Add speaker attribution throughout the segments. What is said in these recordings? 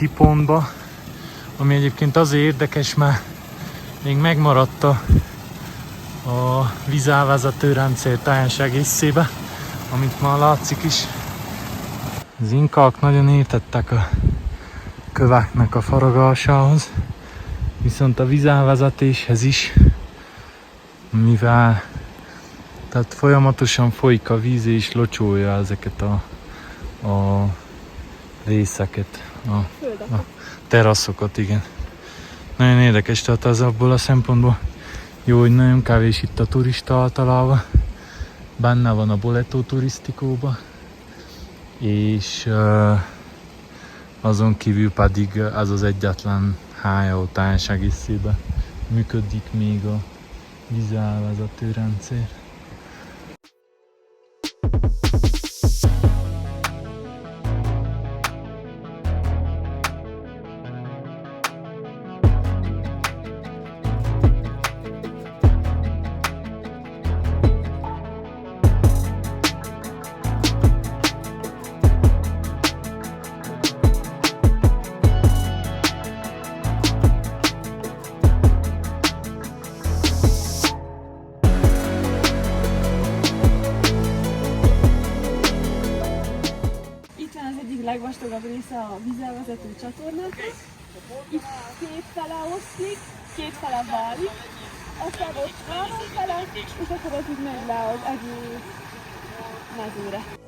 Speaker 1: úti pontba, ami egyébként azért érdekes, mert még megmaradt a vízelvezető rendszer teljes egészébe, amit már látszik is. Az inkák nagyon értettek a köveknek a faragásához, viszont a vízelvezetéshez is, mivel tehát folyamatosan folyik a víz és locsolja ezeket a részeket, a teraszokat, igen. Nagyon érdekes, tehát az abból a szempontból jó, hogy nagyon kevés itt a turista általában. Benne van a Boleto turisztikóba, és azon kívül pedig ez az egyetlen hely, ahol teljes egészében működik még a vízelvezető rendszer.
Speaker 2: Legvastagabb része a vízelvezető csatornának. Itt két fele oszlik, két fele válik, aztán ott három fele, és akkor ott így megy le az egész mezőre.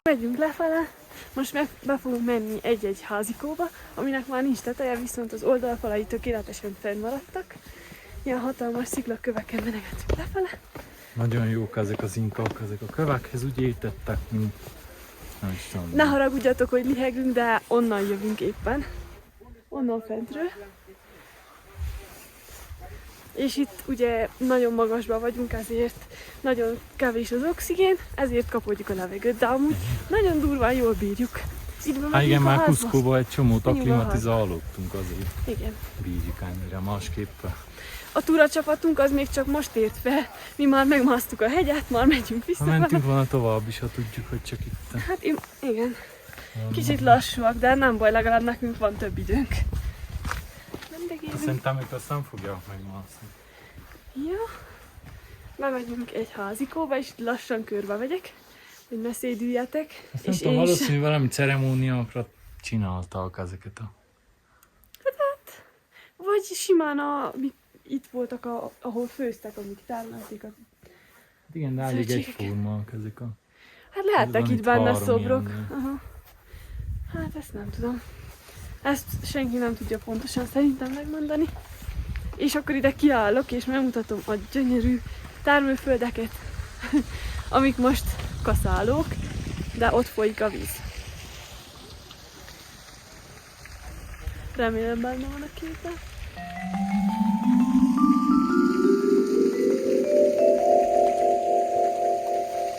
Speaker 2: Megyünk lefele, most meg be fogunk menni egy-egy házikóba, aminek már nincs teteje, viszont az oldalfalai tökéletesen fennmaradtak. Ilyen hatalmas sziklaköveken menegetünk lefele.
Speaker 1: Nagyon jók ezek az inkák, ezek a kövekhez úgy értettek, mint nem is tudom.
Speaker 2: Ne haragudjatok, hogy lihegünk, de onnan jövünk éppen. Onnan fentről. És itt ugye nagyon magasban vagyunk, ezért nagyon kevés az oxigén, ezért kapodjuk a levegőt, de amúgy nagyon durván jól bírjuk.
Speaker 1: Hát igen, már Cuscóban egy csomót akklimatizálódtunk, azért
Speaker 2: igen.
Speaker 1: Bírjuk ennyire másképp.
Speaker 2: A túracsapatunk az még csak most ért fel, mi már megmásztuk a hegyet, már megyünk vissza.
Speaker 1: Ha mentünk volna tovább is, ha tudjuk, hogy csak itt.
Speaker 2: Hát igen, kicsit lassúak, de nem baj, legalább nekünk van több időnk.
Speaker 1: Szerintem itt azt nem fogják megmászni.
Speaker 2: Ja, bemegyünk egy házikóba, és lassan körbe vegyek, hogy ne szédüljetek.
Speaker 1: Azt nem tudom, valószínűleg valami ceremóniákra csináltak ezeket a...
Speaker 2: Hát, vagy simán itt voltak, ahol főztek, amik termelték a...
Speaker 1: Igen, de elég egyformák ezek a...
Speaker 2: Hát lehettek itt benne szobrok. Aha. Hát ezt nem tudom. Ezt senki nem tudja pontosan szerintem megmondani. És akkor ide kiállok, és megmutatom a gyönyörű termőföldeket, amik most kaszálók, de ott folyik a víz. Remélem benne van a képen.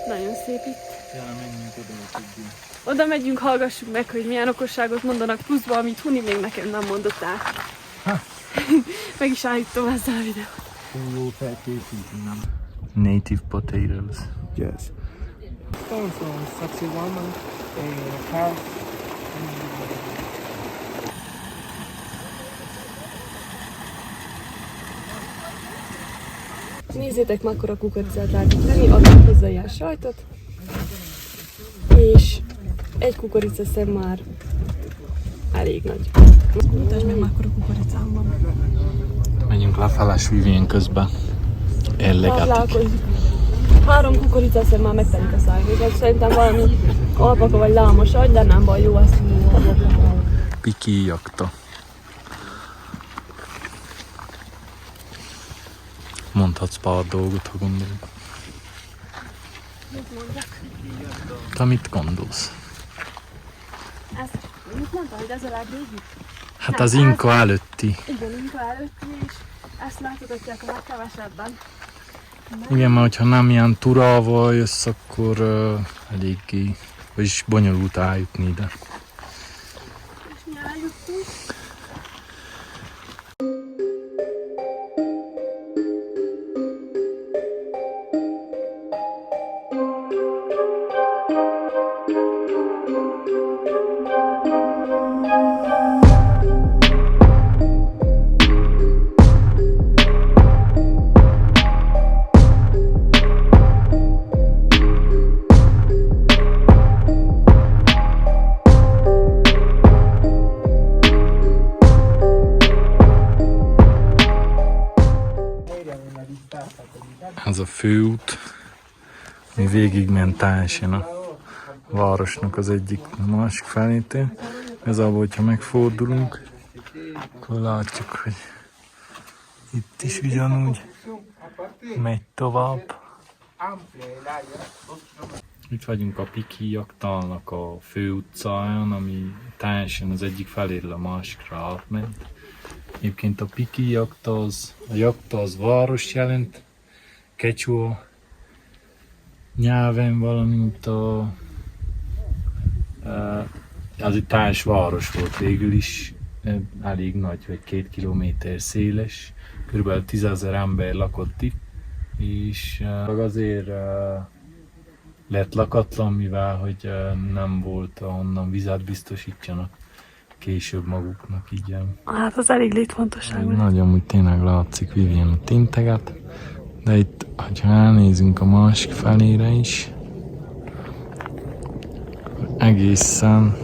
Speaker 2: Nagyon szép itt. Oda megyünk, hallgassuk meg, hogy milyen okosságot mondanak pluszba, amit Huni még nekem nem mondott el. Meg is állítom ezzel a videót.
Speaker 1: Native potatoes.
Speaker 3: Yes. Coming from Sacsayhuaman, Car.
Speaker 2: Nézzétek, mekkora kukoricát látok tenni, adok hozzá ilyen sajtot, és egy kukoricaszem már elég nagy. Mutasd meg, mekkora kukoricám van.
Speaker 1: Menjünk lefele, Vivien közben ellegetik.
Speaker 2: Táplálkozik. 3 kukoricaszem már megtelik a szájvéget. Szerintem valami alpaka vagy lámos agy, de nem baj, jó ezt
Speaker 1: Piki jakta. Mondhatsz pár dolgot, ha gondolod.
Speaker 2: Mit mondjak?
Speaker 1: Te mit gondolsz?
Speaker 2: Mit mondtad, hogy ez a legrégi?
Speaker 1: Hát az Inka előtti.
Speaker 2: Igen, Inka előtti, és ezt látogatják a legkevesebben.
Speaker 1: Igen, mert ha nem ilyen turával jössz, akkor eléggé, vagyis bonyolult eljutni ide.
Speaker 2: És mi eljuttunk.
Speaker 1: Ez a főút, mi végigment teljesen a városnak az egyik a másik felétől. Ez abban, hogyha megfordulunk, akkor látjuk, hogy itt is ugyanúgy megy tovább. Itt vagyunk a Piki jaktának a főutcáján, ami teljesen az egyik feléről a másikra átment. Egyébként a Piki jakta az város jelent, Quechua nyelven, valamint az egy teljes város volt végül is, elég nagy, vagy 2 kilométer széles, kb. 10 000 ember lakott itt, és azért lett lakatlan, mivel hogy nem volt ahonnan vizet biztosítsanak később maguknak, így.
Speaker 2: Hát az elég létfontosságú.
Speaker 1: Nagyon úgy tényleg látszik Vivien a tinteget, de itt, ha elnézünk a másik felére is, egészen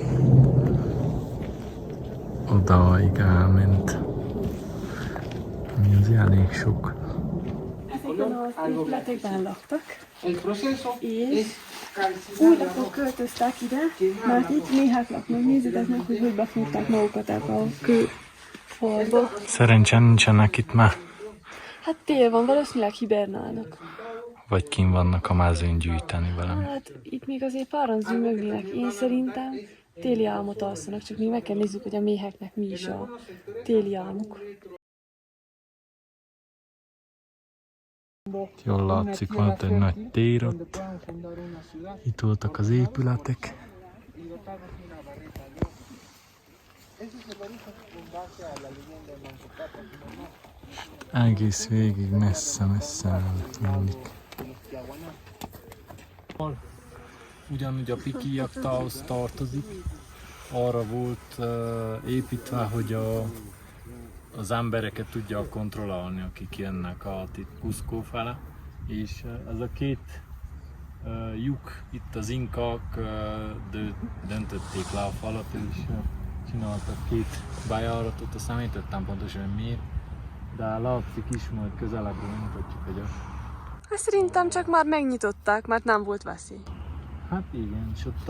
Speaker 1: odaig elment. Mi az elég sok.
Speaker 2: Ezekben az épületekben laktak, és új lakók költöztek ide, mert itt méhek laknak. Nézzétek meg, hogy befúrták magukat ebbe a kőfalba.
Speaker 1: Szerencsén nincsenek itt már.
Speaker 2: Hát tél van, valószínűleg hibernálnak.
Speaker 1: Vagy kint vannak a mezőn gyűjteni velem.
Speaker 2: Hát itt még azért páran zümmögnének. Én szerintem téli álmot alszanak, csak még meg kell nézzük, hogy a méheknek mi is a téli álmuk.
Speaker 1: Jól látszik, volt egy nagy tér ott. Itt voltak az épületek. Egész végig messze-messze mindig. Ugyanúgy a Piki jaktához tartozik. Arra volt építve, hogy az embereket tudja kontrollálni, akik jönnek át itt Cusco fele. És ez a 2 lyuk, itt az inkák döntötték le a falat, és csináltak 2 bejáratot, azt nem értettem pontosan, hogy miért. De látszik is, majd közelebbről mutatjuk, hogy
Speaker 2: Hát szerintem csak már megnyitották, mert nem volt veszély.
Speaker 1: Hát igen, és ott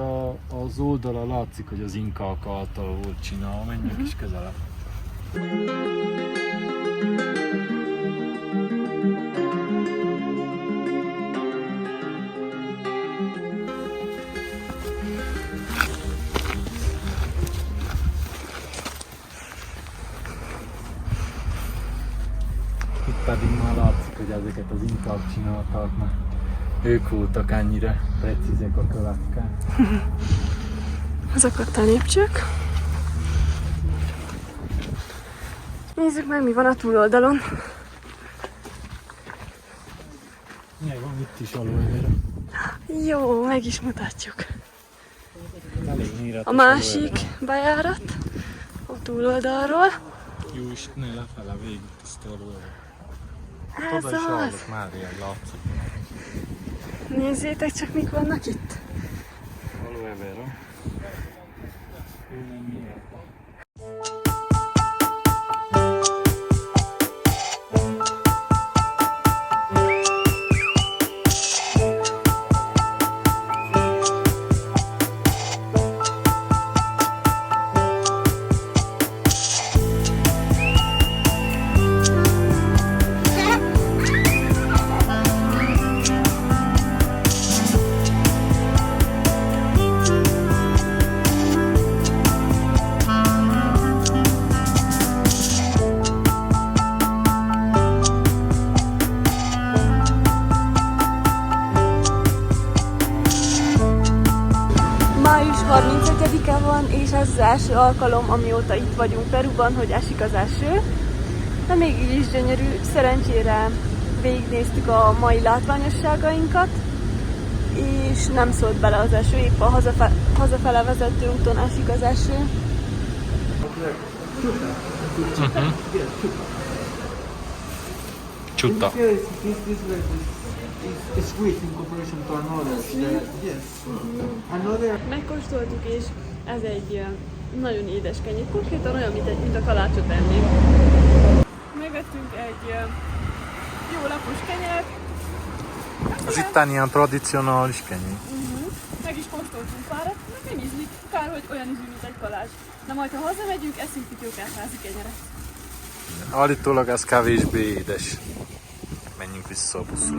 Speaker 1: az oldala látszik, hogy az inkák által volt csinálva, menjünk is közelebb. Itt pedig már látszik, hogy ezeket az inkák csinálták, mert ők voltak ennyire precízek a kövekkel.
Speaker 2: Azokat a lépcsők. Nézzük meg, mi van a túloldalon.
Speaker 1: Milyen van itt is aluljára?
Speaker 2: Jó, meg is mutatjuk.
Speaker 1: Elég
Speaker 2: A másik bejárat a túloldalról.
Speaker 1: Jó Istenem, lefele végig ezt aluljára.
Speaker 2: Ez az!
Speaker 1: már ilyen látszik.
Speaker 2: Nézzétek csak, mik vannak itt.
Speaker 1: Aloe vera.
Speaker 2: Május 31-e van, és ez az első alkalom, amióta itt vagyunk Peruban, hogy esik az eső. De még így is gyönyörű, szerencsére végignéztük a mai látványosságainkat, és nem szólt bele az eső, épp a hazafele vezető úton esik az eső.
Speaker 1: Csuta.
Speaker 3: Yes, this is sweet in comparison to another. Yes. Another.
Speaker 2: Megkóstoltuk, és ez egy nagyon édes kenyér, konkrétan olyan, mint a kalácsot ennénk. Megvettünk egy jó lapos kenyeret.
Speaker 1: Az itteni ilyen tradicionális kenyér.
Speaker 2: Meg is kóstoltunk párat, meg nem ízlik, kár, hogy olyan ízű, mint egy kalács. De majd, ha hazamegyünk, eszünk itt jó kertházi kenyeret.
Speaker 1: Állítólag ez kevésbé édes. Menjünk vissza a buszra.